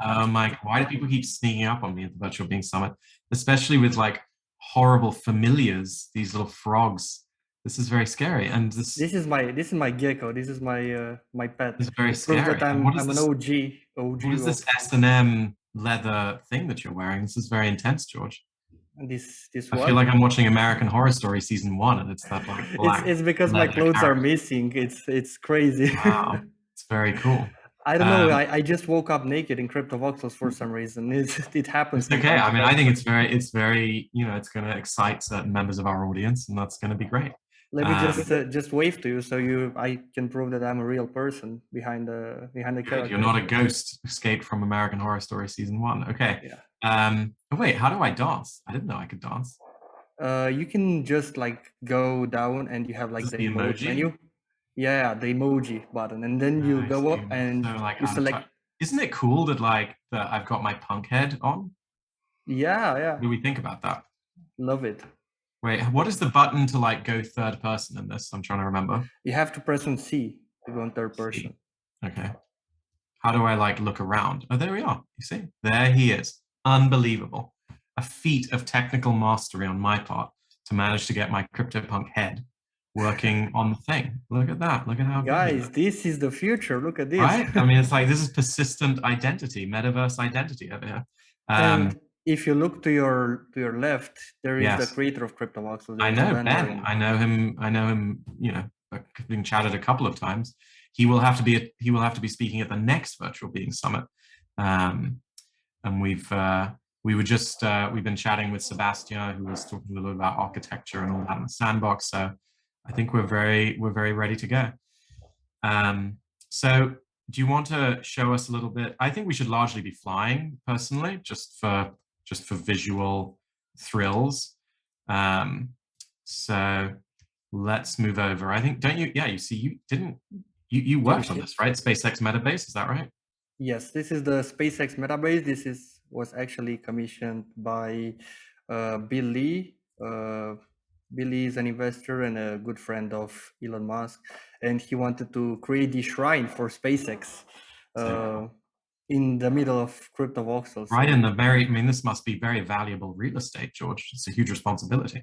Oh my, why do people keep sneaking up on me at the Virtual Being Summit? Especially with like horrible familiars, these little frogs. This is very scary. And this This is my gecko. This is my pet. is very It proves that scary. And I'm an OG what is this of S&M leather thing that you're wearing? This is very intense, George. this I feel what? like I'm watching American Horror Story season one, and it's that like black It's because my leather clothes are character. missing. It's crazy. Wow, it's very cool. I don't know. Um, I just woke up naked in crypto voxels for some reason. It happens it's from okay. time I to mean, I time. think it's very, it's going to excite certain members of our audience, and that's going to be great. Let me Um, just wave to you so I can prove that I'm a real person behind the Good. You're character. not a ghost escaped from American Horror Story season one. Okay. Yeah. Oh wait, how do I dance? I didn't know I could dance. You can just like go down and you have Is like this the the emote emoji? menu. Yeah, the emoji button, and then you I go see. up I'm and so like you out of touch. select. Isn't it cool that that I've got my punk head on? Yeah, What yeah, do we think about that? love it. Wait, what is the button to like go third person in this? I'm trying to remember. You have to press on C to go in third See. person. Okay. How do I like look around? Oh, there we are. You see? There he is. Unbelievable. A feat of technical mastery on my part to manage to get my CryptoPunk head working on the thing. Look at that. Look at how good he Guys, looks. this is the future. Look at this. Right? I mean, it's like this is persistent identity, metaverse identity over here. And if you look to your left, there is the Yes. creator of CryptoVoxel. There I is know Ben. Ben. I know him. I know him. Being chatted a couple of times. He will have to be speaking at the next Virtual Being Summit, um, and we've been chatting with Sebastian, who was talking a little about architecture and all that in the sandbox. So I think we're very ready to go. So do you want to show us a little bit? I think we should largely be flying personally, just for visual thrills. Um, so let's move over. I think, don't you? Yeah, you see, you Can you worked on see? this, right? SpaceX Metabase, is that right? Yes, this is the SpaceX Metabase. Was actually commissioned by Bill Lee. Bill Lee is an investor and a good friend of Elon Musk, and he wanted to create the shrine for SpaceX So cool. in the middle of crypto voxels. Right So in the very, I mean, this must be very valuable real estate, George. It's a huge responsibility.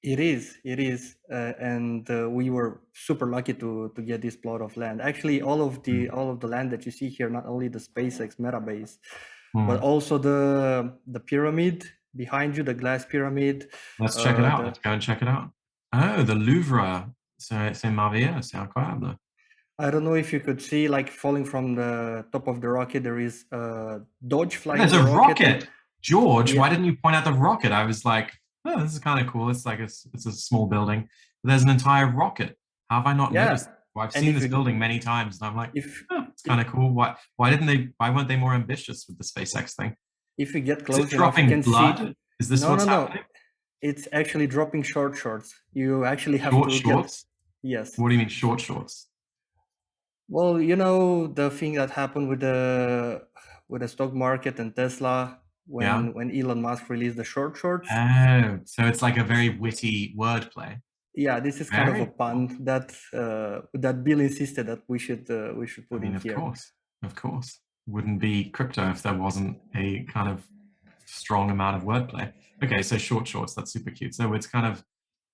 it is, and we were super lucky to get this plot of land. Actually, all of the land that you see here, not only the SpaceX Metabase, but Mm. also the pyramid behind you, the glass pyramid. Let's check it out. The Let's go and check it out. Oh, the Louvre. C'est merveilleux, c'est incroyable. I don't know if you could see, like falling from the top of the rocket, there is a Dodge flying There's the a rocket. rocket. George, Yeah, why didn't you point out the rocket? I was like, oh, this is kind of cool. It's like it's a small building. But there's an entire rocket. How have I not yeah. noticed? Well, I've And seen this building many times, and I'm like, if oh, it's kind of cool. Why weren't they more ambitious with the SpaceX thing? if you get Is it close enough, you dropping can see. blood? Is this No, what's no, no. happening? It's actually dropping shorts. You actually have Short to get. shorts? Yes. What do you mean short shorts? Well, you know the thing that happened with the stock market and Tesla Yeah. when Elon Musk released the shorts. Oh, so it's like a very witty wordplay. Yeah, this is kind of a Very cool. pun that Bill insisted that we should I put in mean, of here. course, of course. Wouldn't be crypto if there wasn't a kind of strong amount of wordplay. Okay, so short shorts, that's super cute. So it's kind of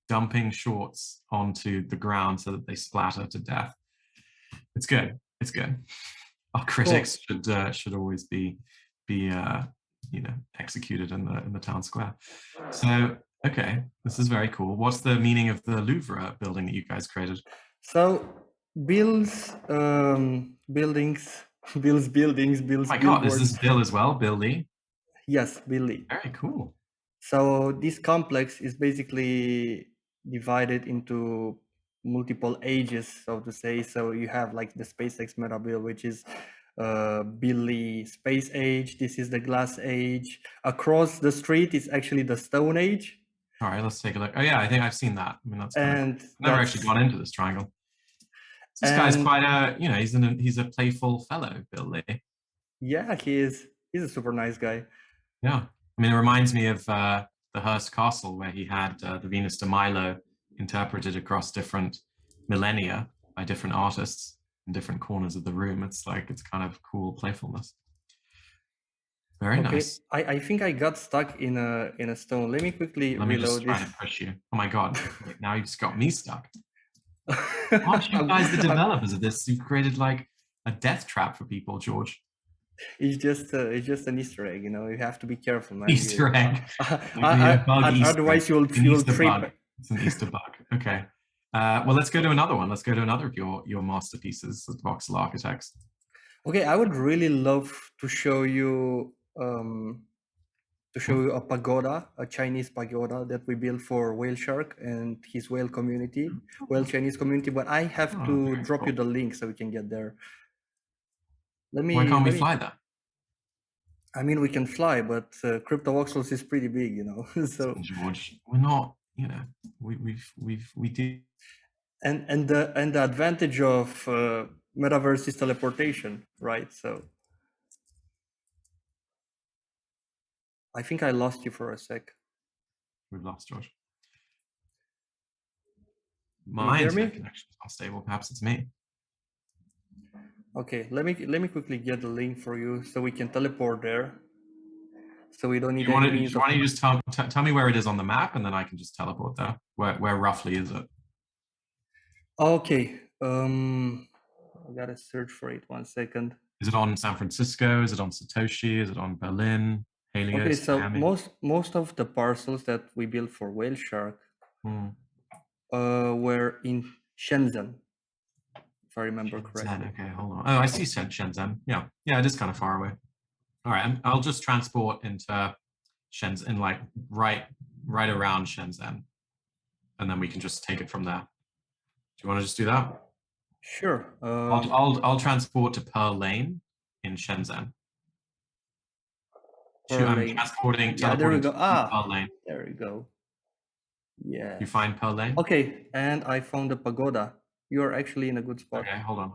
dumping shorts onto the ground so that they splatter to death. It's good. It's good. Our critics Cool. should always be executed in the town square. So okay, this is very cool. What's the meaning of the Louvre building that you guys created? So Bill's buildings, Bill's buildings, Oh Bill's my God, is billboards. this Bill as well? Bill Lee? Yes, Billy. Very cool. So this complex is basically divided into multiple ages, so to say. So you have like the SpaceX Metabase, which is Billy Space Age. This is the Glass Age. Across the street is actually the Stone Age. All right, let's take a look. Oh yeah, I think I've seen that. I mean, that's kind of cool. And Never actually that's gone into this triangle. This guy's and quite he's a playful fellow, Bill Lee. yeah, he's a super nice guy. Yeah, I mean, it reminds me of the Hearst Castle where he had the Venus de Milo interpreted across different millennia by different artists in different corners of the room. It's kind of cool playfulness. Very Okay, nice. I think I got stuck in a stone. Let me quickly Let me just reload try this. to push you. Oh my God. Wait, now you just got me stuck. Aren't you guys the developers of this? You've created like a death trap for people, George. It's just an Easter egg, you know. You have to be careful, man. Easter egg. A bug Easter egg. Otherwise, you An will Easter trip. bug. It's an Easter bug. Okay. Well, let's go to another one. Let's go to another of your masterpieces, the Voxel Architects. Okay, I would really love to show you a pagoda, a Chinese pagoda that we built for Whale Shark and his whale community, whale Chinese community. But I have to very drop cool. you the link so we can get there. Why can't we fly there? I mean, we can fly, but Crypto Voxels is pretty big, you know. So George, we're not. You know, we do. and the advantage of metaverse is teleportation, right? So I think I lost you for a sec. We've lost George. Can you My hear internet me? connection is unstable. Perhaps it's me. Okay, let me quickly get the link for you so we can teleport there. So we don't need Do you any want to? means Do you of. want to just tell me where it is on the map, and then I can just teleport there? Where roughly is it? Okay, I gotta search for it. 1 second. Is it on San Francisco? Is it on Satoshi? Is it on Berlin? Okay, Helios? so Miami? most of the parcels that we built for Whale Shark Hmm. were in Shenzhen, if I remember correctly. Shenzhen. Okay, hold on. Oh, I see Shenzhen. Yeah, it is kind of far away. All right, I'll just transport into Shenzhen, like right around Shenzhen, and then we can just take it from there. Do you want to just do that? Sure. I'll transport to Pearl Lane in Shenzhen. I'm transporting, Yeah, there we teleporting go. to Pearl Lane. There we go. Yeah. You find Pearl Lane? Okay, and I found the pagoda. You are actually in a good spot. Okay, hold on.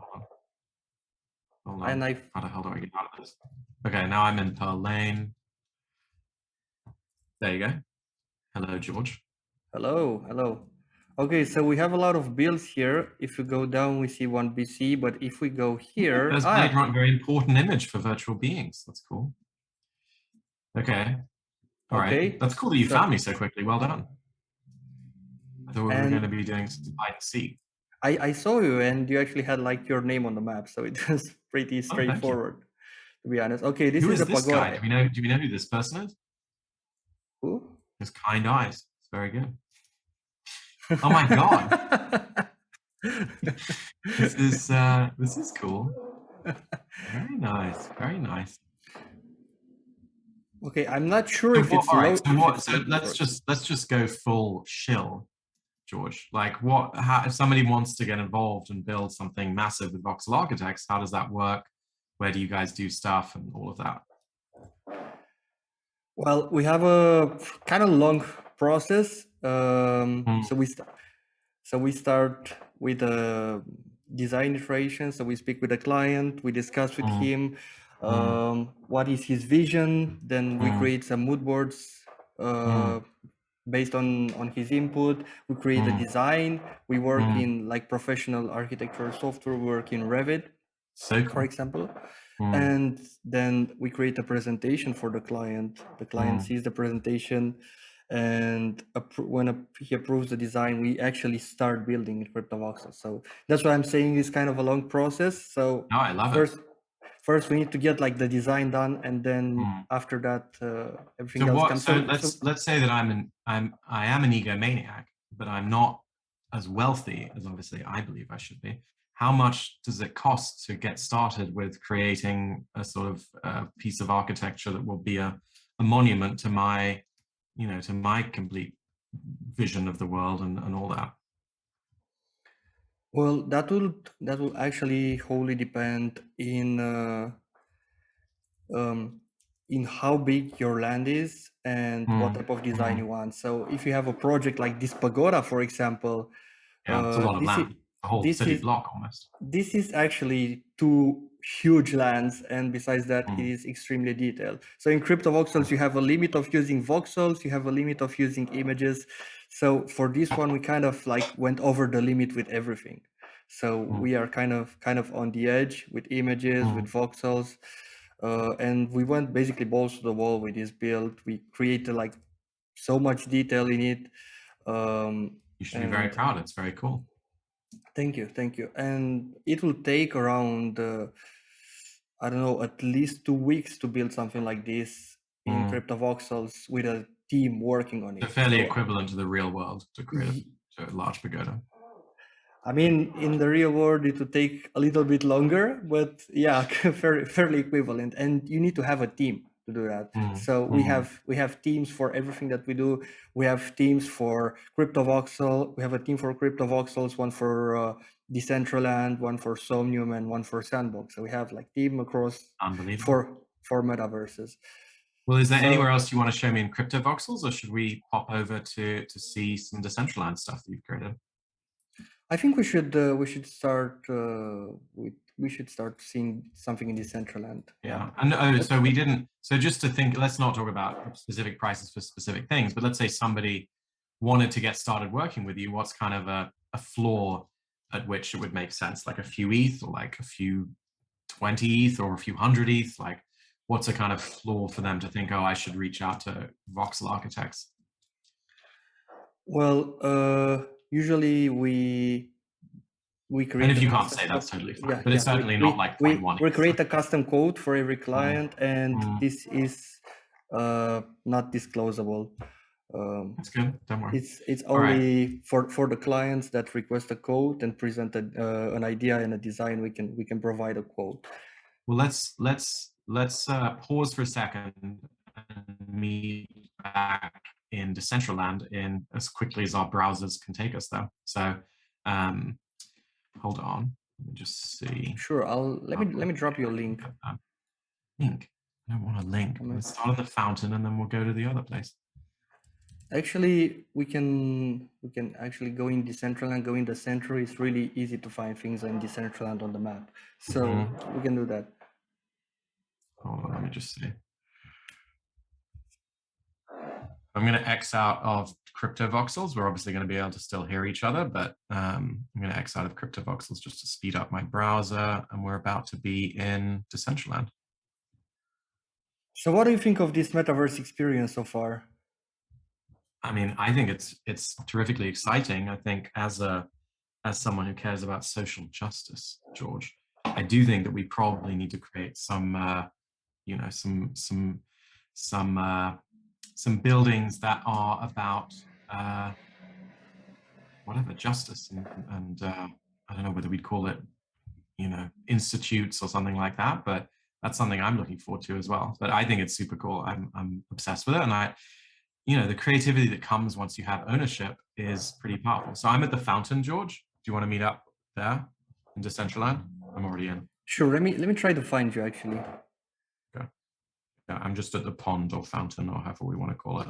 And How the hell do I get out of this? Okay, now I'm in Pearl Lane. There you go. Hello, George. hello. Okay, so we have a lot of builds here. If you go down, we see one BC, but if we go here, There's Blade Runner, very important image for virtual beings. That's cool. Okay. All right. That's cool that you found me so quickly. Well done. I thought we were going to be doing some hide and seek. I saw you, and you actually had like your name on the map, so it was pretty straightforward, to be honest. Okay, this is a this pagoda. guy? Do we know who this person is? Who? His kind eyes. It's very good. Oh my God. This is cool. Very nice. Very nice. Okay, I'm not sure if it's low. So let's just go full shill, George. Like if somebody wants to get involved and build something massive with Voxel Architects, how does that work? Where do you guys do stuff and all of that? Well, we have a kind of long process. So we start with a design iteration. So we speak with the client, we discuss with him what is his vision. Then we create some mood boards based on his input. We create a design. We work in like professional architectural software. We work in Revit, for example. And then we create a presentation for the client. The client sees the presentation, and when he approves the design, we actually start building in CryptoVoxels. So that's why I'm saying it's kind of a long process. So no, I love it. First we need to get like the design done, and then after that everything else comes. So let's say that I am an egomaniac, but I'm not as wealthy as obviously I believe I should be. How much does it cost to get started with creating a sort of piece of architecture that will be a monument to my, to my complete vision of the world and all that? Well, that will actually wholly depend in how big your land is and what type of design you want. So if you have a project like this pagoda, for example, it's a lot of land. A whole city block almost. This is actually 2 huge lands, and besides that, it is extremely detailed. So in CryptoVoxels, you have a limit of using voxels, you have a limit of using images. So for this one, we kind of like went over the limit with everything. So we are kind of on the edge with images, with voxels. and we went basically balls to the wall with this build. We created like so much detail in it. You should be very proud. It's very cool. Thank you, thank you. And it will take around, I don't know, at least 2 weeks to build something like this in CryptoVoxels with a team working on it. So fairly equivalent to the real world to create a large pagoda. I mean, in the real world, it would take a little bit longer, but yeah, fairly equivalent. And you need to have a team to do that. So we have teams for everything that we do. We have teams for CryptoVoxel. We have a team for CryptoVoxels, one for Decentraland, one for Somnium, and one for Sandbox. So we have like team across four metaverses. Well, is there anywhere else you want to show me in CryptoVoxels, or should we pop over to see some Decentraland stuff that you've created? I think we should start we should start seeing something in Decentraland. Yeah, and so we didn't. So just to think, let's not talk about specific prices for specific things, but let's say somebody wanted to get started working with you. What's kind of a floor at which it would make sense, like a few ETH, or like a few 20 ETH, or a few 100 ETH? Like, what's a kind of floor for them to think, oh, I should reach out to VoxelArchitects? Well, usually we create. And if you can't say, that's totally fine. Yeah, but it's certainly not like we create a custom code for every client, and this is not disclosable. That's good. Don't worry. It's only for the clients that request a code and present an idea and a design. We can provide a quote. Well, let's pause for a second and meet back in Decentraland in as quickly as our browsers can take us there. So hold on, let me just see. Sure, let me drop you a link. Link? I don't want a link. Let's start on the fountain and then we'll go to the other place. Actually, we can actually go in Decentraland, go in the center. It's really easy to find things in Decentraland on the map. So we can do that. Hold on, let me just see. I'm going to X out of CryptoVoxels. We're obviously going to be able to still hear each other, but I'm going to X out of CryptoVoxels just to speed up my browser, and we're about to be in Decentraland. So what do you think of this metaverse experience so far? I mean, I think it's terrifically exciting. I think as someone who cares about social justice, George, I do think that we probably need to create some some buildings that are about whatever justice and I don't know whether we'd call it, institutes or something like that, but that's something I'm looking forward to as well. But I think it's super cool. I'm obsessed with it, and the creativity that comes once you have ownership is pretty powerful. So I'm at the fountain, George. Do you want to meet up there in Decentraland? I'm already in. Sure. Let me try to find you actually. Okay. Yeah, I'm just at the pond or fountain or however we want to call it.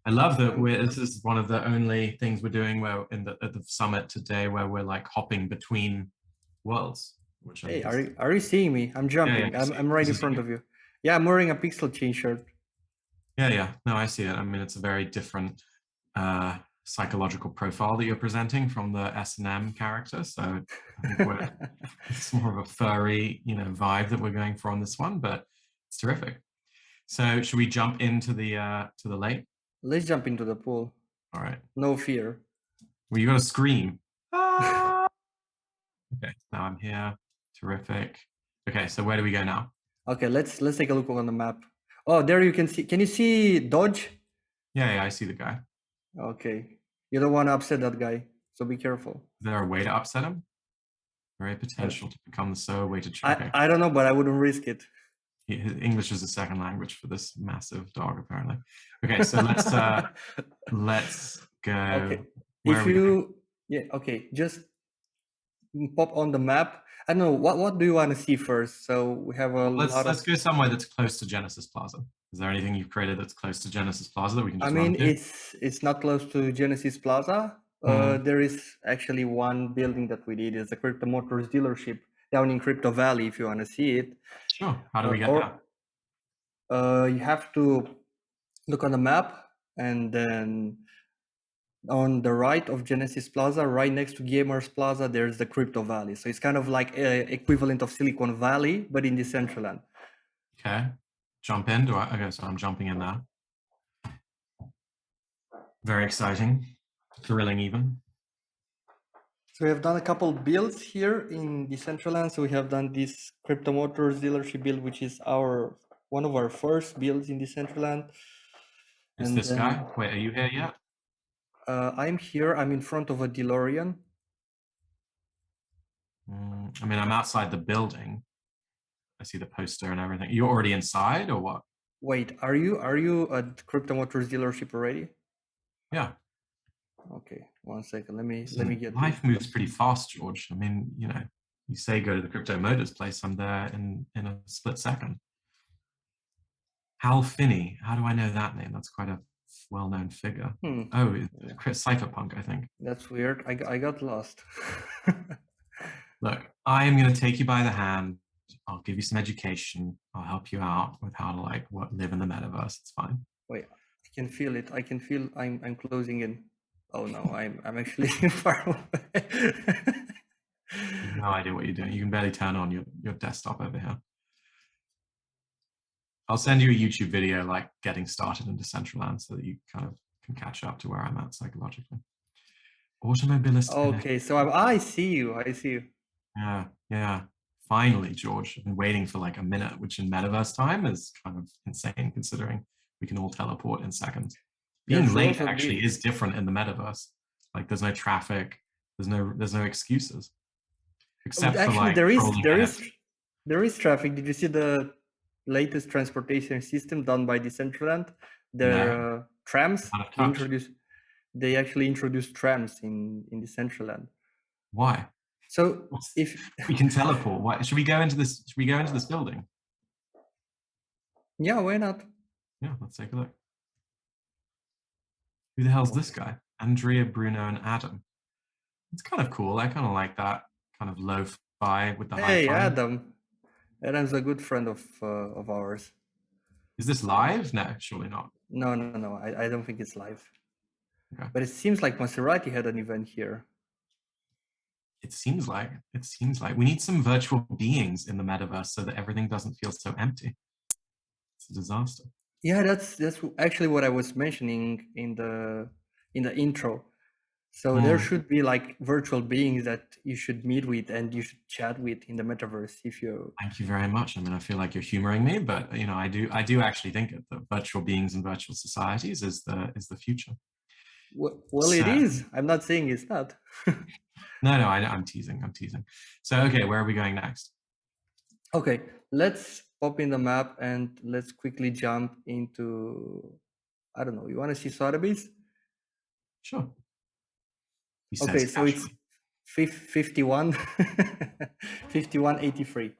I love that this is one of the only things we're doing where at the summit today where we're like hopping between worlds. Which hey, are you seeing me? I'm jumping. Yeah, I'm right in front of you. Yeah, I'm wearing a Pixel Chain shirt. Yeah. No, I see it. I mean, it's a very different psychological profile that you're presenting from the S&M character. So I think it's more of a furry, vibe that we're going for on this one, but it's terrific. So should we jump into the lake? Let's jump into the pool. All right. No fear. Well, you got to scream. Ah! Okay, now I'm here. Terrific. Okay, so where do we go now? Okay, let's take a look on the map. Oh, there you can see. Can you see Dodge? Yeah, I see the guy. Okay, you don't want to upset that guy, so be careful. Is there a way to upset him? Very potential to become the so-awaited choking. I don't know, but I wouldn't risk it. His English is a second language for this massive dog, apparently. Okay, so let's go. Okay. Okay, just pop on the map. I don't know, what do you want to see first? So we have let's go somewhere that's close to Genesis Plaza. Is there anything you've created that's close to Genesis Plaza that we can just run to? It's not close to Genesis Plaza. There is actually one building that we did. It's a Crypto Motors dealership down in Crypto Valley, if you want to see it. Sure. How do we get there? You have to look on the map, and then on the right of Genesis Plaza, right next to Gamers Plaza, there's the Crypto Valley. So it's kind of like equivalent of Silicon Valley, but in Decentraland. Okay, jump in. Okay, so I'm jumping in now. Very exciting, thrilling even. So we have done a couple builds here in Decentraland. So we have done this Crypto Motors dealership build, which is one of our first builds in Decentraland. Is And this then guy? Wait, are you here yet? I'm here. I'm in front of a DeLorean. I mean, I'm outside the building. I see the poster and everything. You're already inside, or what? Wait, are you at Crypto Motors dealership already? Yeah. Okay, one second. Let me Listen, get life this. moves pretty fast, George. I mean, you say go to the Crypto Motors place, I'm there in a split second. Hal Finney. How do I know that name? That's quite a well-known figure. Oh, Chris Cypherpunk, I think. That's weird. I got lost. Look, I am going to take you by the hand. I'll give you some education. I'll help you out with how to live in the metaverse. It's fine. Wait, I can feel it. I can feel I'm closing in. Oh no, I'm actually far away. You have no idea what you're doing. You can barely turn on your desktop over here. I'll send you a YouTube video like getting started in Decentraland so that you kind of can catch up to where I'm at psychologically. Automobilist. Okay, so I see you. I see you. Yeah. Finally, George. I've been waiting for like a minute, which in metaverse time is kind of insane considering we can all teleport in seconds. Being late actually is different in the metaverse. Like there's no traffic, there's no excuses. Except actually, for like there is traffic. Did you see the latest transportation system done by Decentraland? Their trams. They actually introduced trams in Decentraland. Why? So if we can teleport, why should we go into this? Should we go into this building? Yeah, why not? Yeah, let's take a look. Who the hell's this guy? Andrea, Bruno, and Adam. It's kind of cool. I kind of like that kind of lo-fi with the hi-fi. Hey, Adam. Adam's a good friend of ours. Is this live? No, surely not. No. I don't think it's live. Okay. But it seems like Maserati had an event here. It seems like we need some virtual beings in the metaverse so that everything doesn't feel so empty. It's a disaster. Yeah, that's actually what I was mentioning in the intro. So there should be like virtual beings that you should meet with and you should chat with in the metaverse if you. Thank you very much. I mean, I feel like you're humoring me, but I do actually think that virtual beings and virtual societies is the future. Well, it is. I'm not saying it's not. No, I'm teasing. So, okay, where are we going next? Okay, let's pop in the map and let's quickly jump into, I don't know, you want to see Sotheby's? Sure. Okay, so it's 51, 5183. What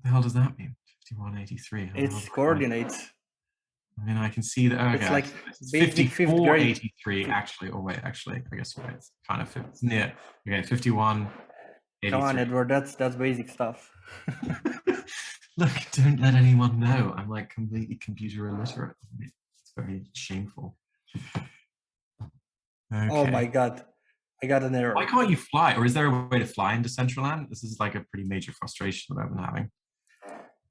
the hell does that mean? 5183. It's coordinates. I mean, I can see that. Okay, it's like basic 5483 actually. Or wait, actually, I guess it's kind of it's near. Okay, 51. Come on, Edward. That's basic stuff. Look, don't let anyone know. I'm like completely computer illiterate. It's very shameful. Okay. Oh my god, I got an error. Why can't you fly? Or is there a way to fly in Decentraland? This is like a pretty major frustration that I've been having.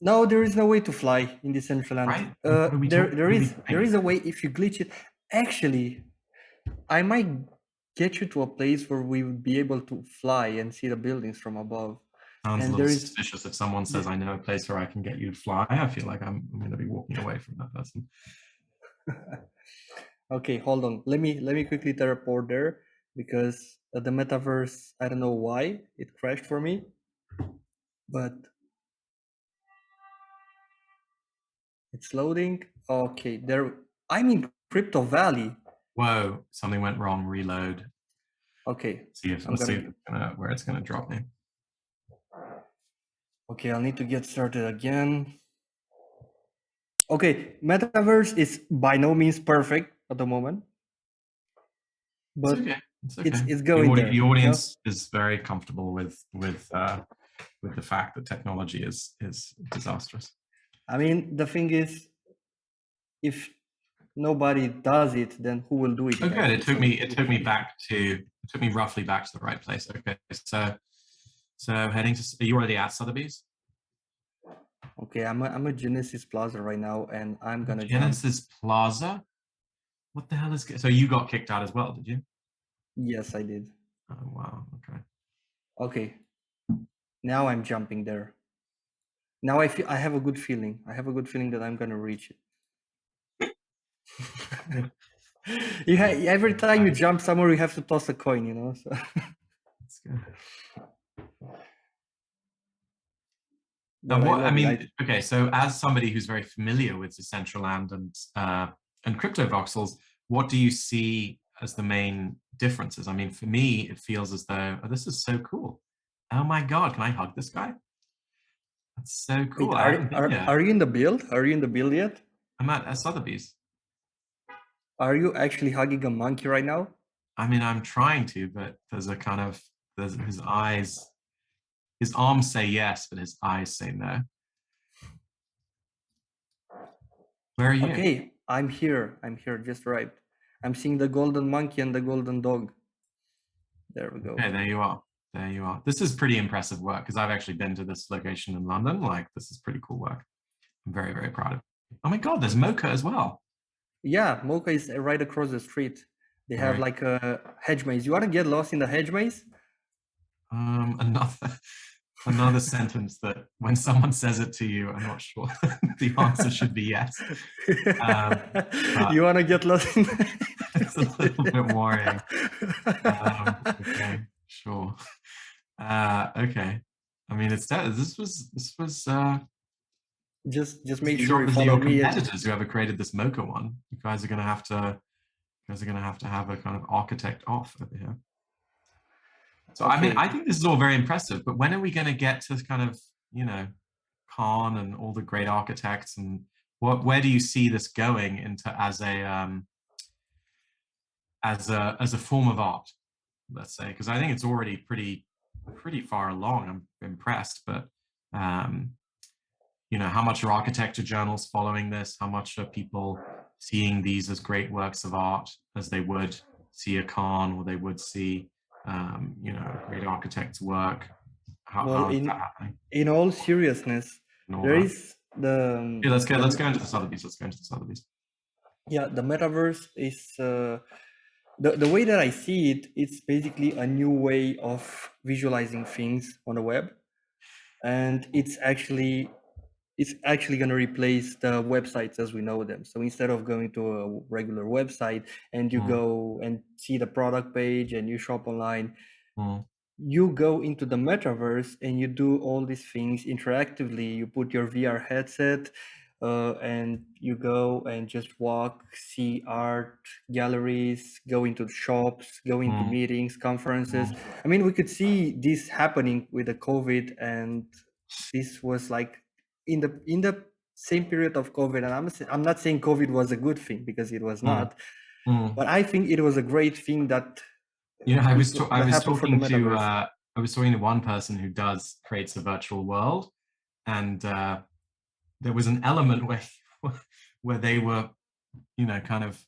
No, there is no way to fly in Decentraland. Right? There is a way if you glitch it. Actually, I might get you to a place where we would be able to fly and see the buildings from above. Sounds a little suspicious if someone says, I know a place where I can get you to fly. I feel like I'm going to be walking away from that person. Okay, hold on. Let me quickly teleport there because the metaverse, I don't know why it crashed for me, but it's loading. Okay, there. I'm in Crypto Valley. Whoa, something went wrong. Reload. Okay. Let's see where it's going to drop me. Okay, I'll need to get started again. Okay, metaverse is by no means perfect at the moment, but it's okay. It's going there. The audience is very comfortable with the fact that technology is disastrous. I mean, the thing is, if nobody does it, then who will do it? Oh, good. It took me roughly back to the right place. Okay, so heading to. Are you already at Sotheby's? Okay, I'm a Genesis Plaza right now, and I'm gonna jump. Genesis Plaza? What the hell is... So you got kicked out as well, did you? Yes, I did. Oh, wow. Okay. Okay, now I'm jumping there. Now I have a good feeling. I have a good feeling that I'm gonna reach it. Every time you jump somewhere, you have to toss a coin, you know. So. That's good. But I I love it. mean, okay, so as somebody who's very familiar with Decentraland and crypto voxels, what do you see as the main differences? I mean, for me, it feels as though, oh, this is so cool. Oh my God, can I hug this guy? That's so Wait, cool. I haven't been yet. are you in the build? Are you in the build yet? I'm at Sotheby's. Are you actually hugging a monkey right now? I mean, I'm trying to, but there's a kind of, there's his eyes, his arms say yes, but his eyes say no. Where are you? Okay, I'm here. I'm here, just right. I'm seeing the golden monkey and the golden dog. There we go. Okay, there you are. There you are. This is pretty impressive work because I've actually been to this location in London. Like, this is pretty cool work. I'm very, very proud of it. Oh my God, there's Mocha as well. Yeah, Mocha is right across the street. They have Very, like a hedge maze. You want to get lost in the hedge maze? another another sentence that when someone says it to you, I'm not sure the answer should be yes. You want to get lost in it's a little bit worrying. Okay, sure. Okay. I mean, it's that this was just make sure you obviously follow your me. competitors whoever created this Mocha one. You guys are gonna have to have a kind of architect off over here. So Okay. I mean, I think this is all very impressive, but when are we going to get to kind of, you know, Khan and all the great architects, and where do you see this going into as a form of art, let's say? Because I think it's already pretty far along. I'm impressed, but you know, how much are architecture journals following this? How much are people seeing these as great works of art as they would see a Khan or they would see you know, a great architect's work? Well, How is that happening? in all seriousness, And all there that. is the Yeah, let's go into the Sotheby's. Let's go into the Sotheby's. yeah, the metaverse is the way that I see it, it's basically a new way of visualizing things on the web, and it's actually going to replace the websites as we know them. So instead of going to a regular website and you go and see the product page and you shop online, you go into the metaverse and you do all these things interactively. You put your VR headset and you go and just walk, see art galleries, go into shops, go into meetings, conferences. I mean, we could see this happening with the COVID, and this was like in the same period of COVID. And I'm not saying COVID was a good thing, because it was not, but I think it was a great thing that you know, I was talking to one person who creates a virtual world, and there was an element where they were, you know, kind of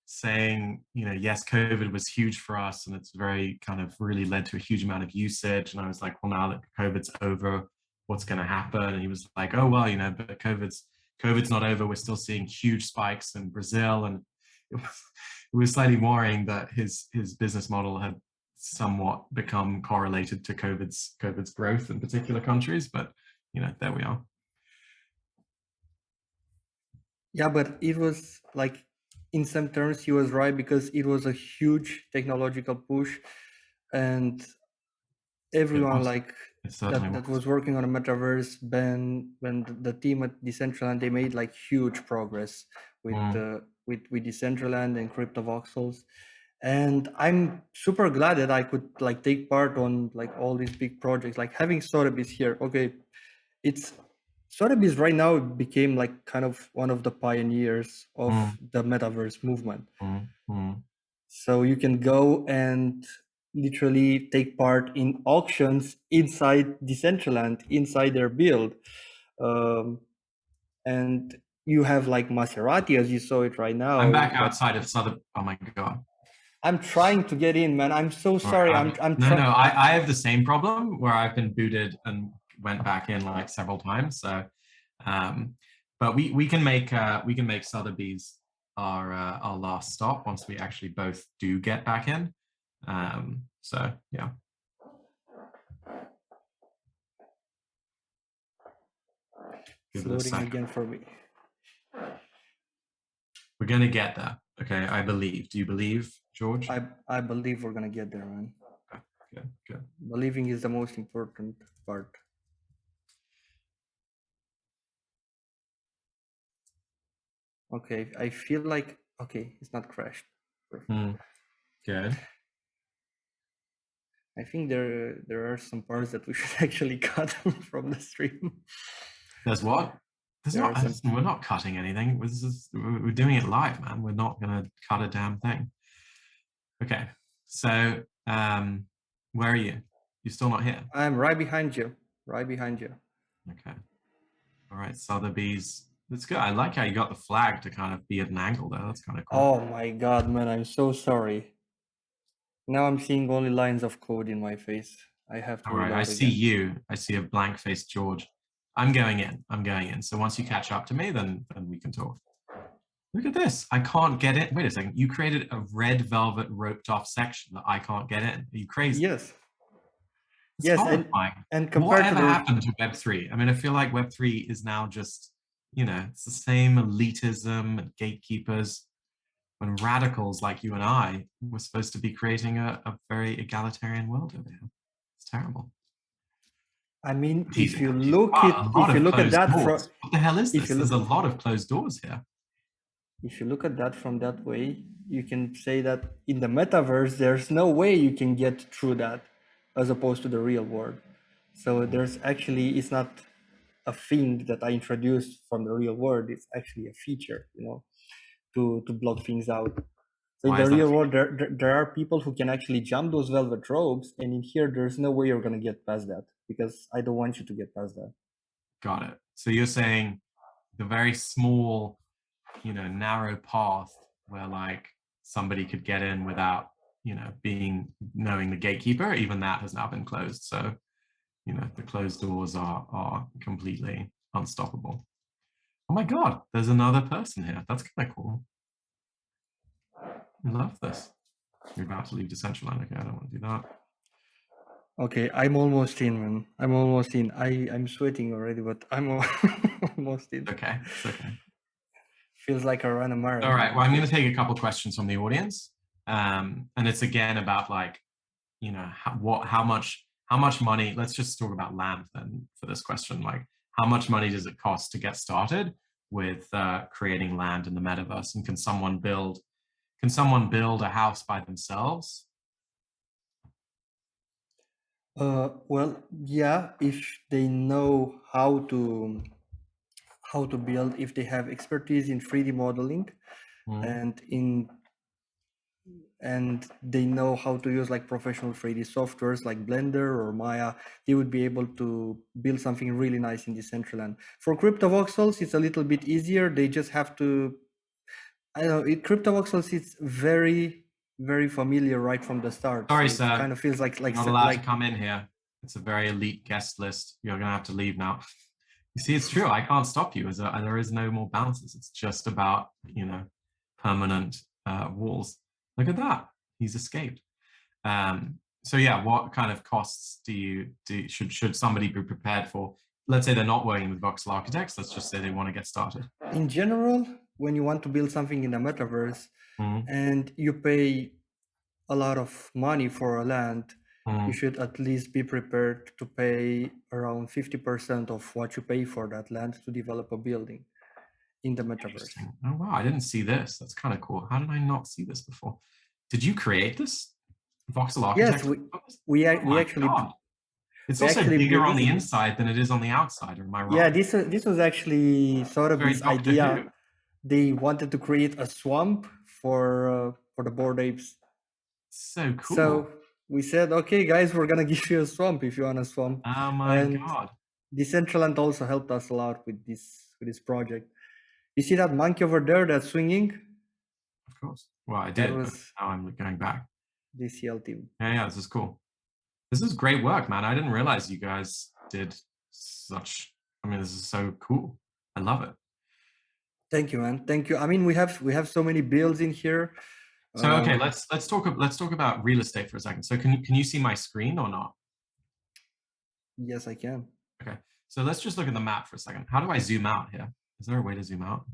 saying, you know, yes, COVID was huge for us, and it's very kind of really led to a huge amount of usage. And I was like, well, now that COVID's over, what's going to happen? And he was like, oh well, you know, but COVID's not over. We're still seeing huge spikes in Brazil, and it was slightly worrying that his business model had somewhat become correlated to COVID's growth in particular countries. But you know, there we are. Yeah, but it was like, in some terms, he was right, because it was a huge technological push, and everyone like that was working on a metaverse. When the team at Decentraland, they made like huge progress with Decentraland and crypto voxels, and I'm super glad that I could like take part on like all these big projects, like having Sotheby's here. Okay, it's Sotheby's right now became like kind of one of the pioneers of the metaverse movement. So you can go and literally take part in auctions inside Decentraland, inside their build. And you have like Maserati, as you saw it right now. I'm back outside of Southern. Oh my God. I'm trying to get in, man. I'm so sorry. No, I have the same problem where I've been booted and went back in like several times. So But we can make Sotheby's our last stop once we actually both do get back in. So yeah. It's Give it a loading second. again for me. We're gonna get there. Okay, I believe. Do you believe, George? I believe we're gonna get there, man. Okay, good. Believing is the most important part. Okay, I feel like okay, it's not crashed. Good. I think there are some parts that we should actually cut from the stream. There's what? There are some. We're not cutting anything. We're doing it live, man. We're not gonna cut a damn thing. Okay, so where are you? You're still not here? I'm right behind you. Right behind you. Okay. All right, Sotheby's. That's good. I like how you got the flag to kind of be at an angle there. That's kind of cool. Oh my god, man, I'm so sorry. Now I'm seeing only lines of code in my face. I have to All right, reload I see again. you. I see a blank faced George. I'm going in. So once you catch up to me, then we can talk. Look at this. I can't get in. Wait a second. You created a red velvet roped off section that I can't get in. Are you crazy? Yes. It's Yes, horrifying. and compared to Whatever the happened to Web3? I mean, I feel like Web3 is now just, it's the same elitism and gatekeepers, when radicals like you and I were supposed to be creating a very egalitarian world over here. It's terrible. I mean, Teasing. if you look at that What the hell is if this? you There's a look, lot of closed doors here. if you look at that from that way, you can say that in the metaverse, there's no way you can get through that as opposed to the real world. So there's actually, it's not a thing that I introduced from the real world. It's actually a feature, to block things out. So in Why the is that? real world, there are people who can actually jump those velvet ropes, and in here, there's no way you're going to get past that because I don't want you to get past that. Got it. So you're saying the very small, narrow path where like somebody could get in without, knowing the gatekeeper, even that has now been closed. So, the closed doors are completely unstoppable. Oh my God, there's another person here. That's kind of cool. I love this. You're about to leave Decentraland. Okay, I don't want to do that. Okay, I'm almost in, man. I'm almost in. I'm sweating already, but I'm almost in. Okay, it's okay. Feels like I ran a marathon. All right, well, I'm going to take a couple questions from the audience. And it's again about like, how much money, let's just talk about land then for this question. Like, how much money does it cost to get started with creating land in the metaverse? And can someone build a house by themselves? Well, yeah, if they know how to build, if they have expertise in 3D modeling and they know how to use like professional 3D softwares like Blender or Maya, they would be able to build something really nice in Decentraland. For crypto voxels, it's a little bit easier. They just have to, I don't know, crypto voxels, it's very, very familiar right from the start. Sorry, so sir. It kind of feels like You're not allowed to come in here. It's a very elite guest list. You're going to have to leave now. You see, it's true. I can't stop you. There is no more bounces. It's just about, permanent walls. Look at that. He's escaped. So yeah, what kind of costs should somebody be prepared for? Let's say they're not working with VoxelArchitects. Let's just say they want to get started. In general, when you want to build something in the metaverse and you pay a lot of money for a land, you should at least be prepared to pay around 50% of what you pay for that land to develop a building in the metaverse. Oh wow, I didn't see this. That's kind of cool. How did I not see this before? Did you create this? VoxelArchitects? Yes, we actually. God. It's also bigger on the inside than it is on the outside, or am I wrong? Yeah, this was actually sort of this idea. They wanted to create a swamp for the Bored Apes. So cool. So we said, okay, guys, we're gonna give you a swamp if you want a swamp. Oh my God. Decentraland also helped us a lot with this project. You see that monkey over there that's swinging? Of course. Well, I did. Now I'm going back. DCL team. Yeah, this is cool. This is great work, man. I didn't realize you guys did such. I mean, this is so cool. I love it. Thank you, man. Thank you. I mean, we have so many builds in here. So okay, Um, let's talk about real estate for a second. So can you see my screen or not? yes, I can. Okay. So let's just look at the map for a second. How do I zoom out here? Is there a way to zoom out?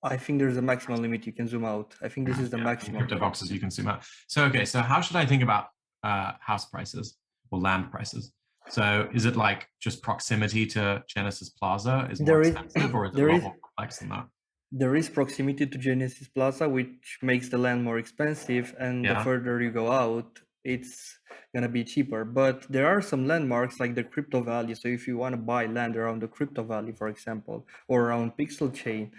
I think there's a maximum limit you can zoom out. I think this Yeah, is the yeah. In maximum. crypto boxes, you can zoom out. So okay, so how should I think about house prices or land prices? So is it like just proximity to Genesis Plaza is more There is expensive, or is it a there lot is more complex than that? there is proximity to Genesis Plaza, which makes the land more expensive, and the Yeah. further you go out, it's gonna be cheaper. But there are some landmarks like the Crypto Valley. So if you want to buy land around the Crypto Valley, for example, or around Pixel Chain,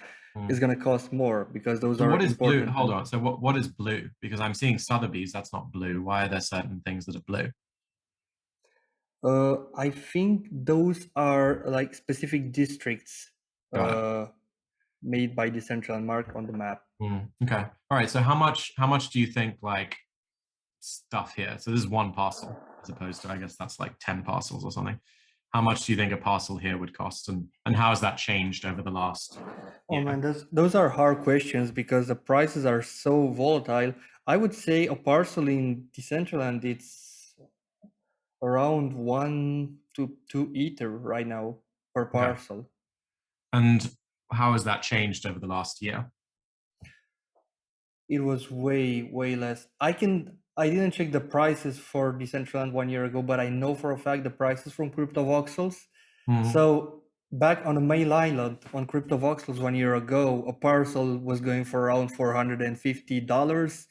it's Hmm. gonna cost more because those So are what is blue? important. Hold on. So what is blue? Because I'm seeing Sotheby's, that's not blue. Why are there certain things that are blue? I think those are like specific districts Got it. uh, made by the central mark on the map. Okay. All right. So how much do you think like stuff here? So this is one parcel as opposed to I guess that's like 10 parcels or something. How much do you think a parcel here would cost and how has that changed over the last Oh year? man, those are hard questions because the prices are so volatile. I would say a parcel in Decentraland it's around 1 to 2 ether right now per Okay. parcel. And how has that changed over the last year? It was way less. I didn't check the prices for Decentraland 1 year ago, but I know for a fact the prices from Crypto Voxels. Mm, So back on the main island on Crypto Voxels 1 year ago, a parcel was going for around $450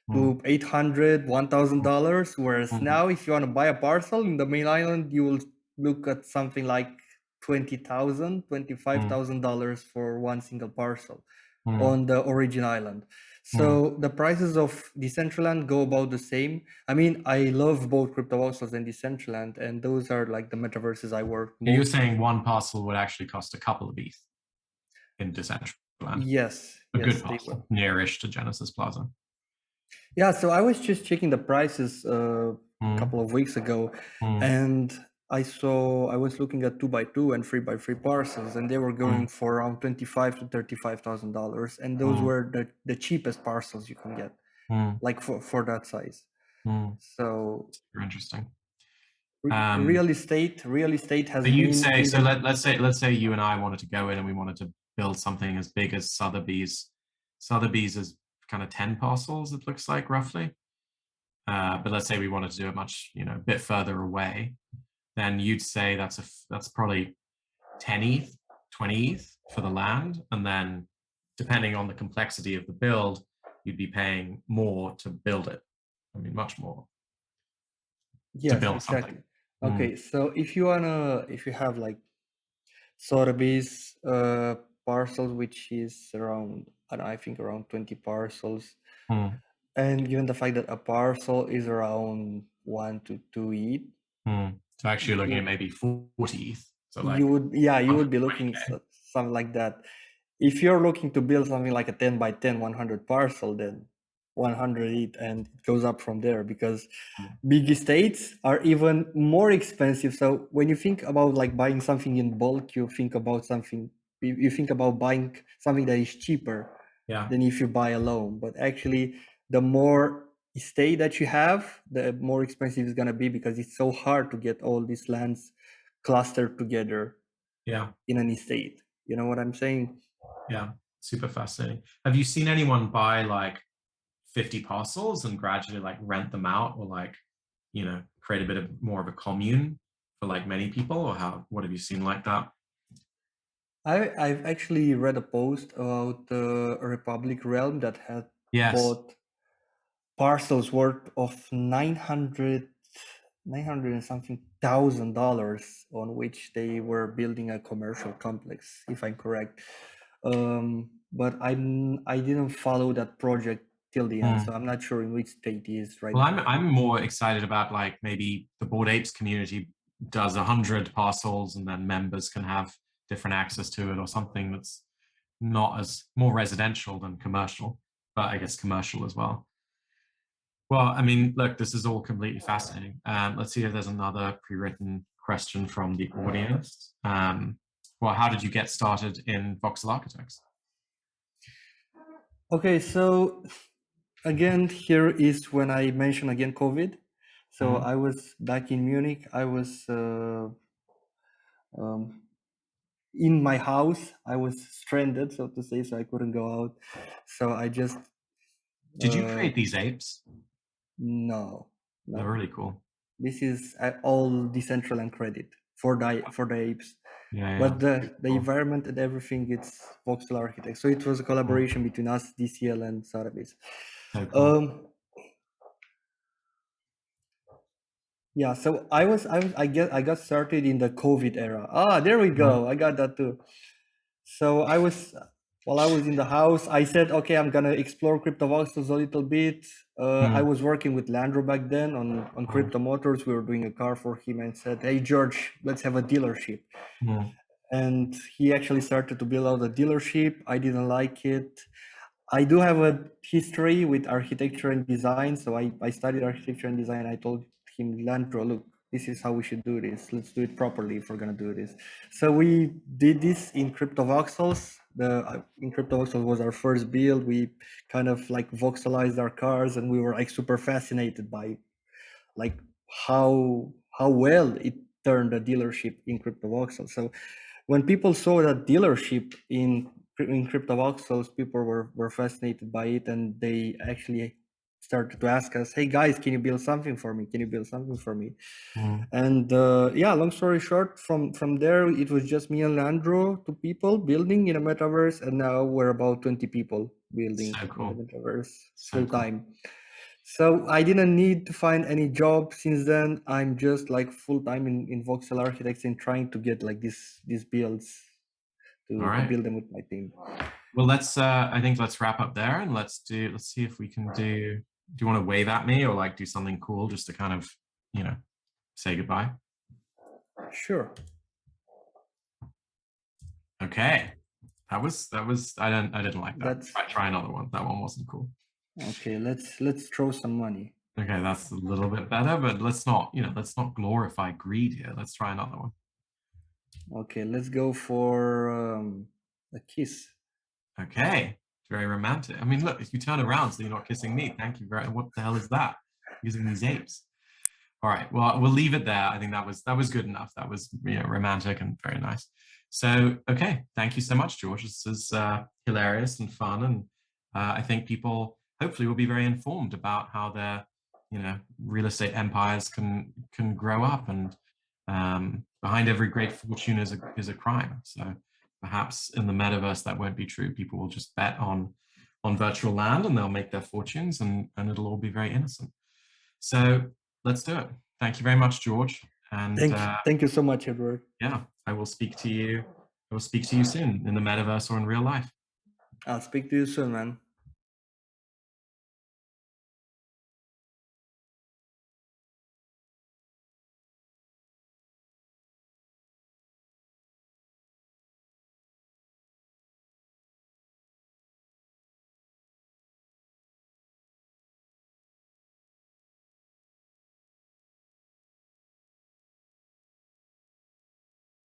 mm, to 800, $1,000. Whereas mm, now, if you want to buy a parcel in the main island, you will look at something like 20,000, twenty-five mm, thousand dollars for one single parcel mm, on the origin island. mm. So the prices of Decentraland go about the same. I mean, I love both CryptoVoxels and Decentraland, and those are like the metaverses I work You're most saying with. one parcel would actually cost a couple of ETH in Decentraland. Yes, A good yes, they will. parcel, nearish to Genesis Plaza. Yeah, so I was just checking the prices a Mm, couple of weeks ago, mm, and I was looking at 2x2 and 3x3 parcels, and they were going mm, for around 25 to $35,000, and those mm, were the cheapest parcels you can get, mm, like for that size. mm. So Super interesting. real Um, estate has so you'd been say so driven. let's say you and I wanted to go in and we wanted to build something as big as Sotheby's. Sotheby's is kind of 10 parcels, it looks like roughly. But let's say we wanted to do it much, a bit further away, then you'd say that's probably 10 ETH, 20 ETH for the land. And then depending on the complexity of the build, you'd be paying more to build it. I mean, much more to Yes, build something. exactly. Mm, Okay, so if you have like Sotheby's parcels, which is around, I don't know, I think around 20 parcels, mm, and given the fact that a parcel is around 1 to 2 ETH, mm. So actually you're looking at you maybe 40 ETH. So you like would yeah you would be looking 120K. something like that. If you're looking to build something like a 10 by 10 100 parcel, then 100 ETH, and it goes up from there because Mm, big estates are even more expensive. So when you think about like buying something in bulk, you think about buying something that is cheaper yeah, than if you buy alone. But actually, the more estate that you have, the more expensive it's gonna be because it's so hard to get all these lands clustered together yeah, in an estate. You know what I'm saying? yeah. Super fascinating. Have you seen anyone buy like 50 parcels and gradually like rent them out or like, create a bit of more of a commune for like many people or what have you seen like that? I've actually read a post about the Republic Realm that had Yes. bought parcels worth of 900 and something $1,000 on which they were building a commercial complex, if I'm correct. But I didn't follow that project till the end, so Hmm. I'm not sure in which state it is right Well, now. I'm more excited about like maybe the Bored Apes community does 100 parcels and then members can have different access to it or something that's not as more residential than commercial, but I guess commercial as well. Well, I mean, look, this is all completely fascinating. Let's see if there's another pre-written question from the audience. well, how did you get started in voxel architects? Okay, so again, here is when I mention again COVID. So Mhm. I was back in Munich. I was um, in my house. I was stranded, so to say, so I couldn't go out. So I just Did you create these apes? no, They're no. really cool. This is all Decentraland credit for the apes. Yeah, yeah. But the Cool. environment and everything, it's voxel architects. So it was a Mm. collaboration between us, DCL, and Sarabis. So cool. Um, yeah. So I got started in the COVID era. Ah, there we Mhm. go. I got that too. So while I was in the house, I said, okay, I'm gonna explore crypto voxels a little bit. I Mm. was working with Landro back then on Mm. crypto motors. We were doing a car for him, and said, hey George, let's have a dealership. Mm. And he actually started to build out a dealership. I didn't like it. I do have a history with architecture and design. So I studied architecture and design. I told him, Landro, look, this is how we should do this. Let's do it properly if we're going to do this. So we did this in CryptoVoxels. In CryptoVoxels was our first build. We kind of like voxelized our cars, and we were like super fascinated by like how well it turned a dealership in CryptoVoxels. So when people saw that dealership in CryptoVoxels, people were fascinated by it, and they actually started to ask us, "Hey guys, can you build something for me? Can you build something for me?" Mm. And yeah, long story short, from there it was just me and Landro, two people building in a metaverse, and now we're about 20 people building So in the cool. metaverse So full cool. time. So I didn't need to find any job since then. I'm just like full time in voxel architects and trying to get like these builds All to right. build them with my team. Well, I think let's wrap up there and let's see if we can do you want to wave at me or like do something cool just to kind of, you know, say goodbye? Sure. Okay. I didn't like that. That's Try another one. That one wasn't cool. okay. Let's throw some money. Okay, that's a little bit better, but let's not glorify greed here. Let's try another one. Okay, let's go for a kiss. Okay. Very romantic. I mean, look, if you turn around so you're not kissing me, thank you very what the hell is that? Using these apes. All right. Well, we'll leave it there. I think that was good enough. That was romantic and very nice. So, okay. Thank you so much, George. This is hilarious and fun, and I think people hopefully will be very informed about how their real estate empires can grow up. And behind every great fortune is a crime. So perhaps in the metaverse that won't be true. People will just bet on virtual land, and they'll make their fortunes, and it'll all be very innocent. So let's do it. Thank you very much, George. And Thank you so much, Edward. yeah, I will speak to you. I will speak to you soon in the metaverse or in real life. I'll speak to you soon, man.